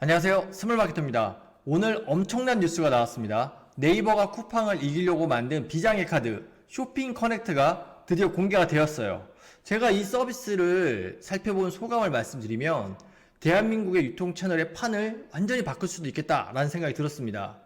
안녕하세요. 스몰마케터입니다. 오늘 엄청난 뉴스가 나왔습니다. 네이버가 쿠팡을 이기려고 만든 비장의 카드 쇼핑 커넥트가 드디어 공개가 되었어요. 제가 이 서비스를 살펴본 소감을 말씀드리면 대한민국의 유통 채널의 판을 완전히 바꿀 수도 있겠다라는 생각이 들었습니다.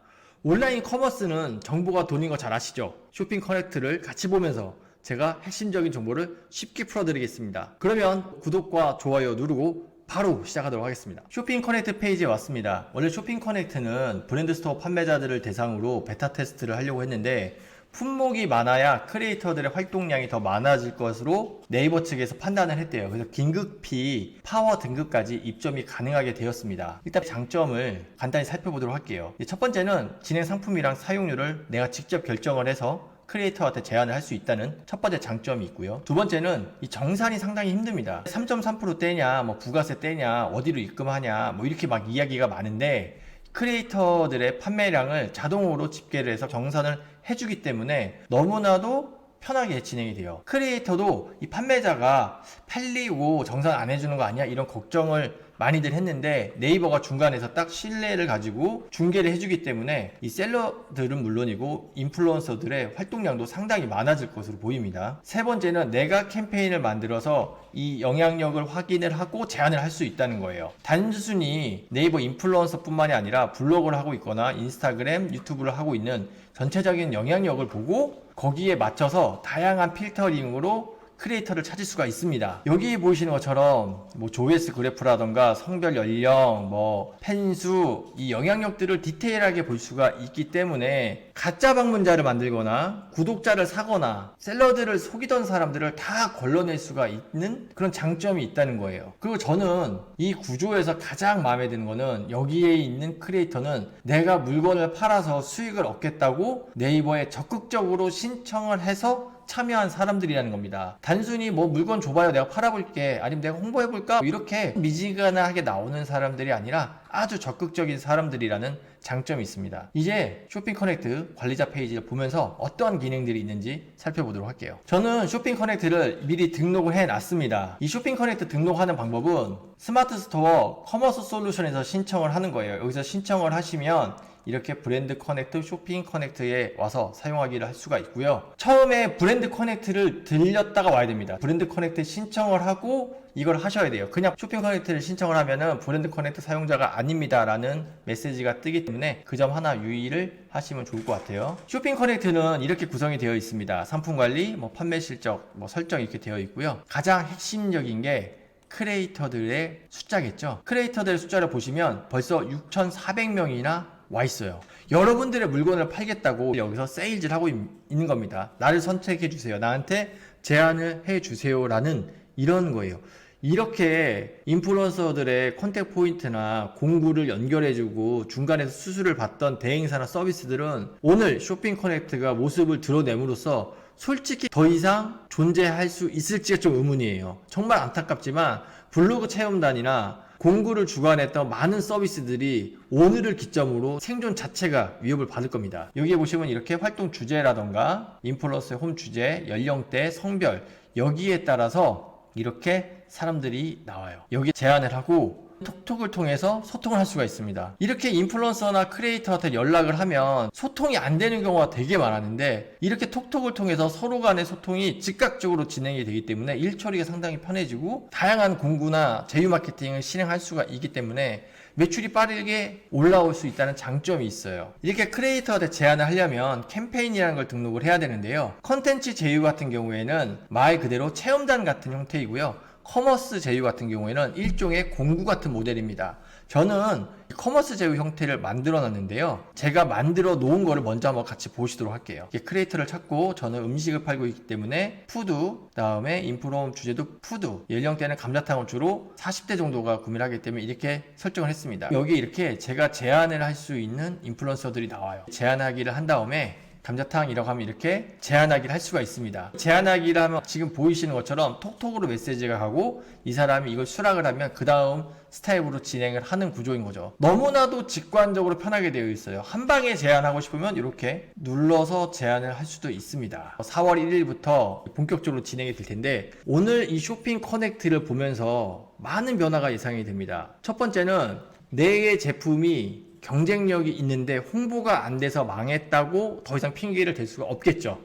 온라인 커머스는 정보가 돈인 거 잘 아시죠? 쇼핑 커넥트를 같이 보면서 제가 핵심적인 정보를 쉽게 풀어드리겠습니다. 그러면 구독과 좋아요 누르고 바로 시작하도록 하겠습니다. 쇼핑 커넥트 페이지에 왔습니다. 원래 쇼핑 커넥트는 브랜드 스토어 판매자들을 대상으로 베타 테스트를 하려고 했는데 품목이 많아야 크리에이터들의 활동량이 더 많아질 것으로 네이버 측에서 판단을 했대요. 그래서 긴급히 파워 등급까지 입점이 가능하게 되었습니다. 일단 장점을 간단히 살펴보도록 할게요. 첫 번째는 진행 상품이랑 사용료를 내가 직접 결정을 해서 크리에이터한테 제안을 할 수 있다는 첫 번째 장점이 있고요. 두 번째는 이 정산이 상당히 힘듭니다. 3.3% 떼냐, 뭐 부가세 떼냐, 어디로 입금하냐, 뭐 이렇게 막 이야기가 많은데 크리에이터들의 판매량을 자동으로 집계를 해서 정산을 해주기 때문에 너무나도 편하게 진행이 돼요. 크리에이터도 이 판매자가 팔리고 정산 안 해주는 거 아니야? 이런 걱정을 많이들 했는데 네이버가 중간에서 딱 신뢰를 가지고 중개를 해주기 때문에 이 셀러들은 물론이고 인플루언서들의 활동량도 상당히 많아질 것으로 보입니다. 세 번째는 내가 캠페인을 만들어서 이 영향력을 확인을 하고 제안을 할 수 있다는 거예요. 단순히 네이버 인플루언서 뿐만이 아니라 블로그를 하고 있거나 인스타그램, 유튜브를 하고 있는 전체적인 영향력을 보고 거기에 맞춰서 다양한 필터링으로 크리에이터를 찾을 수가 있습니다. 여기 보이시는 것처럼 뭐 조회수 그래프라던가 성별 연령, 뭐 팬수, 이 영향력들을 디테일하게 볼 수가 있기 때문에 가짜 방문자를 만들거나 구독자를 사거나 셀러들을 속이던 사람들을 다 걸러낼 수가 있는 그런 장점이 있다는 거예요. 그리고 저는 이 구조에서 가장 마음에 드는 거는 여기에 있는 크리에이터는 내가 물건을 팔아서 수익을 얻겠다고 네이버에 적극적으로 신청을 해서 참여한 사람들이라는 겁니다. 단순히 뭐 물건 줘봐요 내가 팔아볼게 아니면 내가 홍보해볼까 이렇게 미지근하게 나오는 사람들이 아니라 아주 적극적인 사람들이라는 장점이 있습니다. 이제 쇼핑 커넥트 관리자 페이지를 보면서 어떠한 기능들이 있는지 살펴보도록 할게요. 저는 쇼핑 커넥트를 미리 등록을 해놨습니다. 이 쇼핑 커넥트 등록하는 방법은 스마트 스토어 커머스 솔루션에서 신청을 하는 거예요. 여기서 신청을 하시면 이렇게 브랜드 커넥트, 쇼핑 커넥트에 와서 사용하기를 할 수가 있고요. 처음에 브랜드 커넥트를 들렸다가 와야 됩니다. 브랜드 커넥트 신청을 하고 이걸 하셔야 돼요. 그냥 쇼핑 커넥트를 신청을 하면은 브랜드 커넥트 사용자가 아닙니다 라는 메시지가 뜨기 때문에 그 점 하나 유의를 하시면 좋을 것 같아요. 쇼핑 커넥트는 이렇게 구성이 되어 있습니다. 상품 관리, 뭐 판매 실적, 뭐 설정 이렇게 되어 있고요. 가장 핵심적인 게 크리에이터들의 숫자겠죠. 크리에이터들의 숫자를 보시면 벌써 6,400명이나 와 있어요. 여러분들의 물건을 팔겠다고 여기서 세일즈를 하고 있는 겁니다. 나를 선택해 주세요. 나한테 제안을 해 주세요 라는 이런 거예요. 이렇게 인플루언서들의 컨택 포인트나 공구를 연결해주고 중간에서 수수료를 받던 대행사나 서비스들은 오늘 쇼핑 커넥트가 모습을 드러냄으로써 솔직히 더 이상 존재할 수 있을지가 좀 의문이에요. 정말 안타깝지만 블로그 체험단이나 공구를 주관했던 많은 서비스들이 오늘을 기점으로 생존 자체가 위협을 받을 겁니다. 여기에 보시면 이렇게 활동 주제라던가 인플루언서의 홈 주제, 연령대, 성별 여기에 따라서 이렇게 사람들이 나와요. 여기 제안을 하고 톡톡을 통해서 소통을 할 수가 있습니다. 이렇게 인플루언서나 크리에이터한테 연락을 하면 소통이 안 되는 경우가 되게 많았는데 이렇게 톡톡을 통해서 서로 간의 소통이 즉각적으로 진행이 되기 때문에 일 처리가 상당히 편해지고 다양한 공구나 제휴 마케팅을 실행할 수가 있기 때문에 매출이 빠르게 올라올 수 있다는 장점이 있어요. 이렇게 크리에이터한테 제안을 하려면 캠페인이라는 걸 등록을 해야 되는데요. 컨텐츠 제휴 같은 경우에는 말 그대로 체험단 같은 형태이고요. 커머스 제휴 같은 경우에는 일종의 공구 같은 모델입니다. 저는 커머스 제휴 형태를 만들어 놨는데요. 제가 만들어 놓은 거를 먼저 한번 같이 보시도록 할게요. 크리에이터를 찾고 저는 음식을 팔고 있기 때문에 푸드, 다음에 인프롬 주제도 푸드, 연령대는 감자탕을 주로 40대 정도가 구매를 하기 때문에 이렇게 설정을 했습니다. 여기 이렇게 제가 제안을 할 수 있는 인플루언서들이 나와요. 제안하기를 한 다음에 감자탕이라고 하면 이렇게 제안하기를 할 수가 있습니다. 제안하기를 하면 지금 보이시는 것처럼 톡톡으로 메시지가 가고 이 사람이 이걸 수락을 하면 그 다음 스텝으로 진행을 하는 구조인 거죠. 너무나도 직관적으로 편하게 되어 있어요. 한 방에 제안하고 싶으면 이렇게 눌러서 제안을 할 수도 있습니다. 4월 1일부터 본격적으로 진행이 될 텐데 오늘 이 쇼핑 커넥트를 보면서 많은 변화가 예상이 됩니다. 첫 번째는 내 제품이 경쟁력이 있는데 홍보가 안 돼서 망했다고 더 이상 핑계를 댈 수가 없겠죠.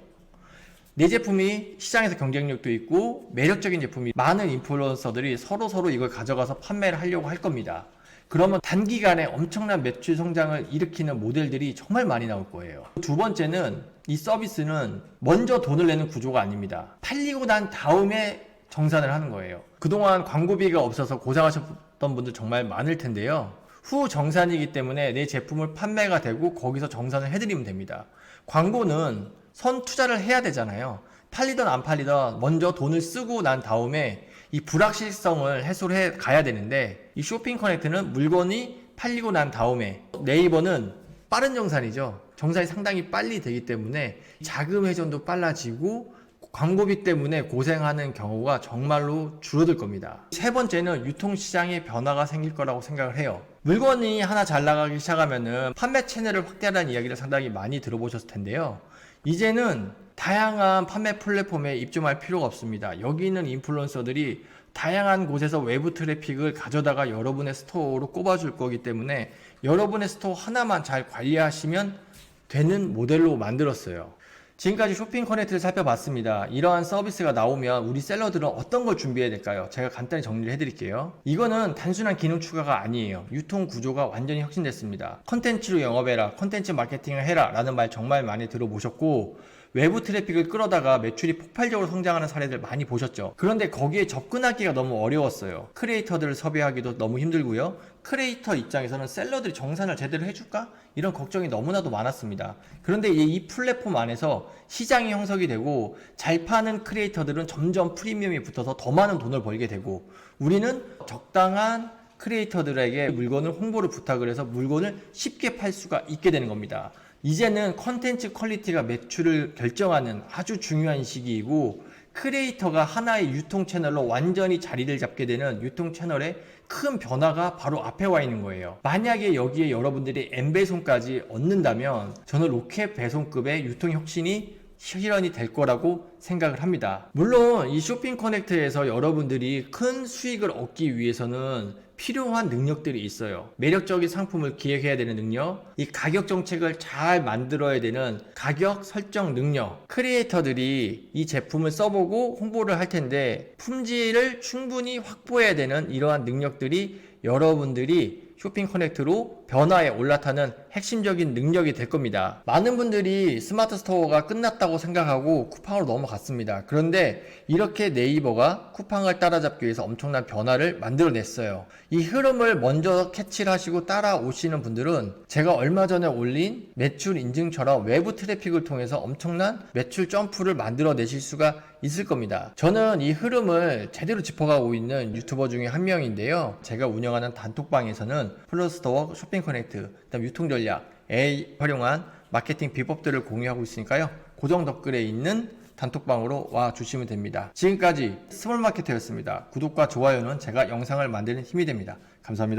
내 제품이 시장에서 경쟁력도 있고 매력적인 제품이 많은 인플루언서들이 서로 이걸 가져가서 판매를 하려고 할 겁니다. 그러면 단기간에 엄청난 매출 성장을 일으키는 모델들이 정말 많이 나올 거예요. 두 번째는 이 서비스는 먼저 돈을 내는 구조가 아닙니다. 팔리고 난 다음에 정산을 하는 거예요. 그동안 광고비가 없어서 고생하셨던 분들 정말 많을 텐데요. 후 정산이기 때문에 내 제품을 판매가 되고 거기서 정산을 해드리면 됩니다. 광고는 선 투자를 해야 되잖아요. 팔리든 안 팔리든 먼저 돈을 쓰고 난 다음에 이 불확실성을 해소를 해 가야 되는데, 이 쇼핑 커넥트는 물건이 팔리고 난 다음에, 네이버는 빠른 정산이죠. 정산이 상당히 빨리 되기 때문에 자금 회전도 빨라지고 광고비 때문에 고생하는 경우가 정말로 줄어들 겁니다. 세 번째는 유통시장에 변화가 생길 거라고 생각을 해요. 물건이 하나 잘 나가기 시작하면은 판매 채널을 확대하라는 이야기를 상당히 많이 들어보셨을 텐데요. 이제는 다양한 판매 플랫폼에 입점할 필요가 없습니다. 여기 있는 인플루언서들이 다양한 곳에서 외부 트래픽을 가져다가 여러분의 스토어로 꼽아줄 거기 때문에 여러분의 스토어 하나만 잘 관리하시면 되는 모델로 만들었어요. 지금까지 쇼핑 커넥트를 살펴봤습니다. 이러한 서비스가 나오면 우리 셀러들은 어떤 걸 준비해야 될까요? 제가 간단히 정리를 해드릴게요. 이거는 단순한 기능 추가가 아니에요. 유통 구조가 완전히 혁신됐습니다. 컨텐츠로 영업해라, 컨텐츠 마케팅을 해라 라는 말 정말 많이 들어보셨고, 외부 트래픽을 끌어다가 매출이 폭발적으로 성장하는 사례들 많이 보셨죠. 그런데 거기에 접근하기가 너무 어려웠어요. 크리에이터들을 섭외하기도 너무 힘들고요. 크리에이터 입장에서는 셀러들이 정산을 제대로 해줄까? 이런 걱정이 너무나도 많았습니다. 그런데 이 플랫폼 안에서 시장이 형성이 되고 잘 파는 크리에이터들은 점점 프리미엄이 붙어서 더 많은 돈을 벌게 되고, 우리는 적당한 크리에이터들에게 물건을 홍보를 부탁을 해서 물건을 쉽게 팔 수가 있게 되는 겁니다. 이제는 컨텐츠 퀄리티가 매출을 결정하는 아주 중요한 시기이고, 크리에이터가 하나의 유통 채널로 완전히 자리를 잡게 되는 유통 채널의 큰 변화가 바로 앞에 와 있는 거예요. 만약에 여기에 여러분들이 N배송까지 얻는다면 저는 로켓 배송급의 유통 혁신이 실현이 될 거라고 생각을 합니다. 물론 이 쇼핑 커넥트에서 여러분들이 큰 수익을 얻기 위해서는 필요한 능력들이 있어요. 매력적인 상품을 기획해야 되는 능력, 이 가격 정책을 잘 만들어야 되는 가격 설정 능력, 크리에이터들이 이 제품을 써보고 홍보를 할 텐데 품질을 충분히 확보해야 되는 이러한 능력들이 여러분들이 쇼핑 커넥트로 변화에 올라타는 핵심적인 능력이 될 겁니다. 많은 분들이 스마트 스토어가 끝났다고 생각하고 쿠팡으로 넘어갔습니다. 그런데 이렇게 네이버가 쿠팡을 따라잡기 위해서 엄청난 변화를 만들어냈어요. 이 흐름을 먼저 캐치를 하시고 따라오시는 분들은 제가 얼마 전에 올린 매출 인증처럼 외부 트래픽을 통해서 엄청난 매출 점프를 만들어내실 수가 있을 겁니다. 저는 이 흐름을 제대로 짚어가고 있는 유튜버 중에 한 명인데요. 제가 운영하는 단톡방에서는 플러스스토어, 쇼핑 커넥트, 그다음 유통 전략, AI 활용한 마케팅 비법들을 공유하고 있으니까요. 고정 댓글에 있는 단톡방으로 와 주시면 됩니다. 지금까지 스몰마케터였습니다. 구독과 좋아요는 제가 영상을 만드는 힘이 됩니다. 감사합니다.